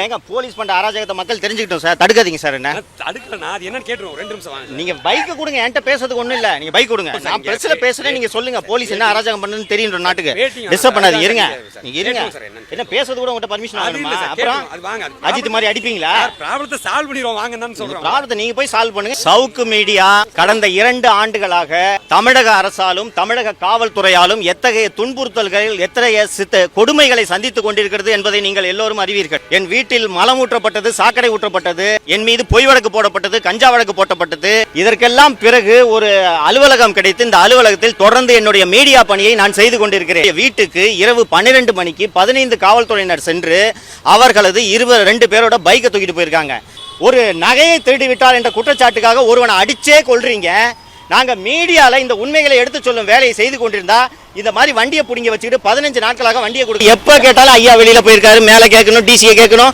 ஏங்க போலீஸ் பண்ற அராஜகத்தை மக்கள் தெரிஞ்சுக்கிட்டோம் சார். தடுக்காதீங்க சார். என்ன தடுக்கலனா அது என்னன்னு கேட்றோம். 2 நிமிஷம் வாங்க. நீங்க பைக் கொடுங்க. என்கிட்ட பேசுறதுக்கு ஒண்ணும் இல்ல. நீங்க பைக் கொடுங்க. நான் பிரஸ்ல பேசுறேன். நீங்க சொல்லுங்க போலீஸ் என்ன அராஜகம் பண்ணுன்னு தெரியுன்ற நாட்டுக்கு. டிஸ்டர்ப் பண்ணாதீங்க. இருங்க. நீங்க இருங்க. என்ன பேசுறது கூட உங்ககிட்ட பர்மிஷன் வாங்கணுமா? அப்புறம் அது வாங்க. அஜித் மாதிரி அடிப்பீங்களா? ப்ராப்ளத்தை சால்வ் பண்ணிரோம் வாங்கன்னு சொல்றோம். ப்ராப்ளத்தை நீங்க போய் சால்வ் பண்ணுங்க. சவுக்கு மீடியா கடந்த 2 ஆண்டுகளாக தமிழக அரசாலும் தமிழக காவல்துறையாலும் எத்தகைய துன்புறுத்தல்கள் எத்தகைய கொடுமைகளை சந்தித்துக் கொண்டிருக்கிறது என்பதை நீங்கள் எல்லோரும் அறிவீர்கள். என் வீட்டில் மலமூற்ற சாக்கடை ஊற்றப்பட்டது, என் மீது பொய் வழக்கு போடப்பட்டது, கஞ்சா வழக்கு போடப்பட்டது. இதற்கெல்லாம் பிறகு ஒரு அலுவலகம் கிடைத்து இந்த அலுவலகத்தில் தொடர்ந்து என்னுடைய மீடியா பணியை நான் செய்து கொண்டிருக்கிறேன். வீட்டுக்கு இரவு 12 மணிக்கு 15 காவல்துறையினர் சென்று அவர்களது 2 பேரோட பைக்கை தூக்கிட்டு போயிருக்காங்க. ஒரு நகையை திருடி விட்டால் என்ற குற்றச்சாட்டுக்காக ஒருவனை அடிச்சே கொள்றீங்க. நாங்க மீடியால இந்த உண்மைகளை எடுத்து சொல்லும் வேலையை செய்து கொண்டிருந்தா இந்த மாதிரி வண்டியை புடிங்க வச்சுக்கிட்டு 15 நாட்களாக வண்டியை கொடுக்க எப்ப கேட்டாலும் ஐயா வெளியில போயிருக்காரு, மேல கேட்கணும், டிசியை கேட்கணும்.